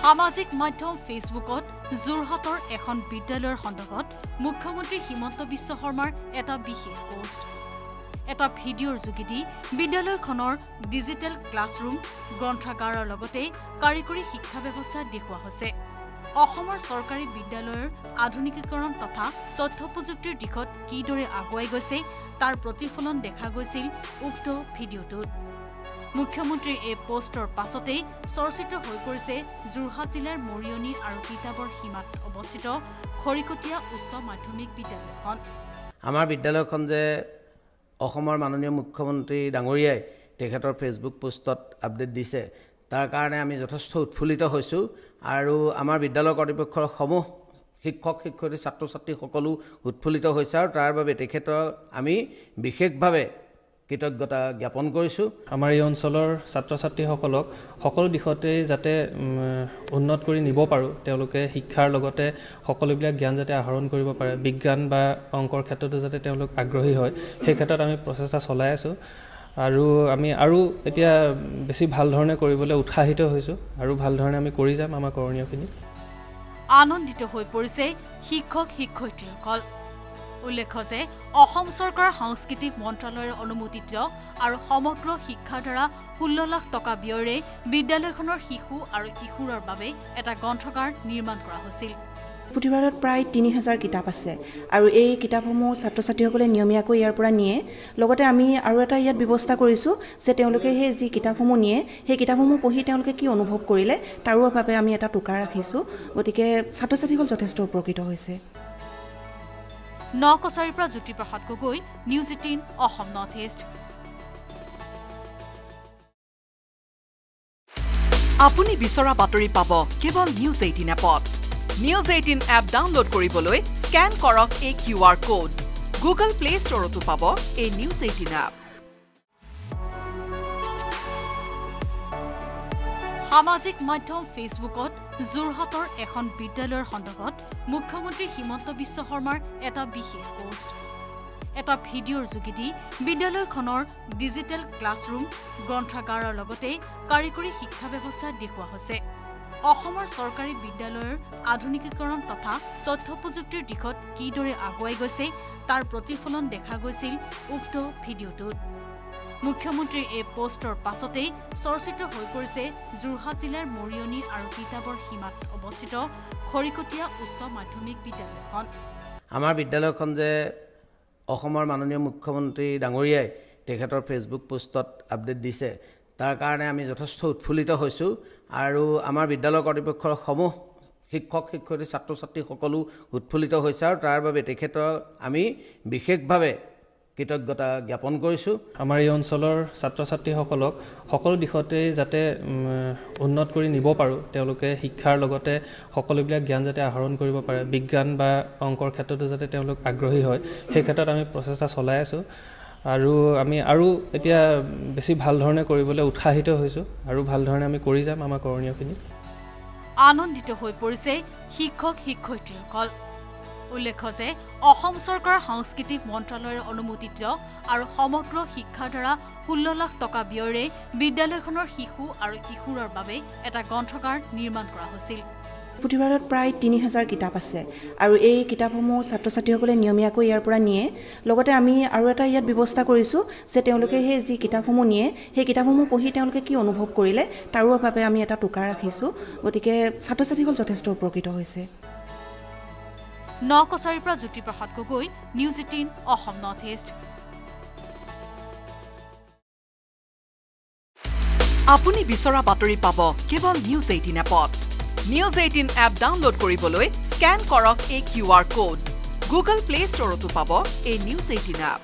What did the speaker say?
সামাজিক মাধ্যম ফেসবুকত যোৰহাটৰ এখন বিদ্যালয়ৰ সন্দৰ্ভত মুখ্যমন্ত্ৰী হিমন্ত বিশ্ব শৰ্মাৰ এটা বিশেষ পোষ্ট এটা ভিডিঅ'ৰ যোগেদি বিদ্যালয়খনৰ ডিজিটেল ক্লাছৰুম গ্ৰন্থাগাৰৰ লগতে কাৰিকৰী শিক্ষা ব্যৱস্থা দেখুওৱা হৈছে অসমৰ চৰকাৰী বিদ্যালয়ৰ আধুনিকীকৰণ তথা তথ্য প্ৰযুক্তিৰ দিশত কিদৰে আগুৱাই গৈছে তাৰ প্ৰতিফলন দেখা গৈছিল উক্ত ভিডিঅ'টোত মুখ্যমন্ত্ৰীৰ এই পোষ্টৰ পাছতেই চৰ্চিত হৈ পৰিছে যোৰহাট জিলাৰ মৰিয়নি আৰু কিতাবৰ সীমাত অৱস্থিত খৰিকটীয়া উচ্চ মাধ্যমিক বিদ্যালয়খন আমাৰ বিদ্যালয়খন যে অসমৰ মাননীয় মুখ্যমন্ত্ৰী ডাঙৰীয়াই তেখেতৰ ফেচবুক পোষ্টত আপডেট দিছে তাৰ কাৰণে আমি যথেষ্ট উৎফুল্লিত হৈছোঁ আৰু আমাৰ বিদ্যালয় কৰ্তৃপক্ষৰ সমূহ শিক্ষক শিক্ষয়িত্ৰী ছাত্ৰ ছাত্ৰী সকলো উৎফুল্লিত হৈছে আৰু তাৰ বাবে তেখেতৰ আমি বিশেষভাৱে কৃতজ্ঞতা জ্ঞাপন কৰিছোঁ আমাৰ এই অঞ্চলৰ ছাত্ৰ ছাত্ৰীসকলক সকলো দিশতে যাতে উন্নত কৰি নিব পাৰোঁ তেওঁলোকে শিক্ষাৰ লগতে সকলোবিলাক জ্ঞান যাতে আহৰণ কৰিব পাৰে বিজ্ঞান বা অংকৰ ক্ষেত্ৰতো যাতে তেওঁলোক আগ্ৰহী হয় সেই ক্ষেত্ৰত আমি প্ৰচেষ্টা চলাই আছোঁ আৰু আমি আৰু এতিয়া বেছি ভাল ধৰণে কৰিবলৈ উৎসাহিত হৈছোঁ আৰু ভাল ধৰণে আমি কৰি যাম আমাৰ কৰণীয়খিনি আনন্দিত হৈ পৰিছে শিক্ষক শিক্ষয়িত্ৰীসকল উল্লেখ্য যে অসম চৰকাৰৰ সাংস্কৃতিক মন্ত্ৰালয়ৰ অনুমোদিত আৰু সমগ্ৰ শিক্ষাৰ দ্বাৰা 16 লাখ টকা ব্যয়েৰে বিদ্যালয়খনৰ শিশু আৰু কিশোৰৰ বাবে এটা গ্ৰন্থাগাৰ নিৰ্মাণ কৰা হৈছিল পুথিভঁৰালত প্ৰায় 3000 কিতাপ আছে আৰু এই কিতাপসমূহ ছাত্ৰ ছাত্ৰীসকলে নিয়মীয়াকৈ ইয়াৰ পৰা নিয়ে লগতে আমি আৰু এটা ইয়াত ব্যৱস্থা কৰিছোঁ যে তেওঁলোকে সেই যি কিতাপসমূহ নিয়ে সেই কিতাপসমূহ পঢ়ি তেওঁলোকে কি অনুভৱ কৰিলে তাৰো বাবে আমি এটা টোকা ৰাখিছোঁ গতিকে ছাত্ৰ ছাত্ৰীসকল যথেষ্ট উপকৃত হৈছে নকছাৰীৰ পৰা Jyotiprasad Gogoi news 18 Assam north east আপুনি বিচৰা বাতৰি পাব কেৱল নিউজ 18 এপত নিউজ 18 এপ ডাউনলোড কৰিবলৈ স্ক্যান কৰক এই QR কোড গুগল প্লে ষ্টৰতো পাব এই নিউজ 18 এপ সামাজিক মাধ্যম ফেসবুকত যোৰহাটৰ এখন বিদ্যালয়ৰ সন্দৰ্ভত মুখ্যমন্ত্ৰী হিমন্ত বিশ্ব শৰ্মাৰ এটা বিশেষ পোষ্ট এটা ভিডিঅ'ৰ যোগেদি বিদ্যালয়খনৰ ডিজিটেল ক্লাছৰুম গ্ৰন্থাগাৰৰ লগতে কাৰিকৰী শিক্ষা ব্যৱস্থা দেখুওৱা হৈছে অসমৰ চৰকাৰী বিদ্যালয়ৰ আধুনিকীকৰণ তথা তথ্য প্ৰযুক্তিৰ দিশত কিদৰে আগুৱাই গৈছে তাৰ প্ৰতিফলন দেখা গৈছিল উক্ত ভিডিঅ'টোত মুখ্যমন্ত্ৰীৰ এই পোষ্টৰ পাছতেই চৰ্চিত হৈ পৰিছে যোৰহাট জিলাৰ মৰিয়নি আৰু কিতাবৰ সীমাত অৱস্থিত খৰিকটীয়া উচ্চ মাধ্যমিক বিদ্যালয়খন আমাৰ বিদ্যালয়খন যে অসমৰ মাননীয় মুখ্যমন্ত্ৰী ডাঙৰীয়াই তেখেতৰ ফেচবুক পোষ্টত আপডেট দিছে তাৰ কাৰণে আমি যথেষ্ট উৎফুল্লিত হৈছোঁ আৰু আমাৰ বিদ্যালয় কৰ্তৃপক্ষৰ সমূহ শিক্ষক শিক্ষয়িত্ৰী ছাত্ৰ ছাত্ৰী সকলো উৎফুল্লিত হৈছে আৰু তাৰ বাবে তেখেতৰ আমি বিশেষভাৱে কৃতজ্ঞতা জ্ঞাপন কৰিছোঁ আমাৰ এই অঞ্চলৰ ছাত্ৰ ছাত্ৰীসকলক সকলো দিশতে যাতে উন্নত কৰি নিব পাৰোঁ তেওঁলোকে শিক্ষাৰ লগতে সকলোবিলাক জ্ঞান যাতে আহৰণ কৰিব পাৰে বিজ্ঞান বা অংকৰ ক্ষেত্ৰতো যাতে তেওঁলোক আগ্ৰহী হয় সেই ক্ষেত্ৰত আমি প্ৰচেষ্টা চলাই আছোঁ আৰু আমি আৰু এতিয়া বেছি ভাল ধৰণে কৰিবলৈ উৎসাহিত হৈছোঁ আৰু ভাল ধৰণে আমি কৰি যাম আমাৰ কৰণীয়খিনি আনন্দিত হৈ পৰিছে শিক্ষক শিক্ষয়িত্ৰীসকল উল্লেখ্য যে অসম চৰকাৰৰ সাংস্কৃতিক মন্ত্ৰালয়ৰ অনুমোদিত আৰু সমগ্ৰ শিক্ষাৰ দ্বাৰা 16 লাখ টকা ব্যয়েৰে বিদ্যালয়খনৰ শিশু আৰু কিশোৰৰ বাবে এটা গ্ৰন্থাগাৰ নিৰ্মাণ কৰা হৈছিল পুথিভঁৰালত প্ৰায় 3000 কিতাপ আছে আৰু এই কিতাপসমূহ ছাত্ৰ ছাত্ৰীসকলে নিয়মীয়াকৈ ইয়াৰ পৰা নিয়ে লগতে আমি আৰু এটা ইয়াত ব্যৱস্থা কৰিছোঁ যে তেওঁলোকে সেই যি কিতাপসমূহ নিয়ে সেই কিতাপসমূহ পঢ়ি তেওঁলোকে কি অনুভৱ কৰিলে তাৰো বাবে আমি এটা টোকা ৰাখিছোঁ গতিকে ছাত্ৰ ছাত্ৰীসকল যথেষ্ট উপকৃত হৈছে নকছাৰীৰ পৰা Jyotiprasad Gogoi news 18 Assam north east আপুনি বিচৰা বাতৰি পাব কেৱল নিউজ 18 এপত নিউজ 18 এপ ডাউনলোড কৰিবলৈ স্ক্যান কৰক এই QR কোড গুগল প্লে ষ্টৰতো পাব এই নিউজ 18 এপ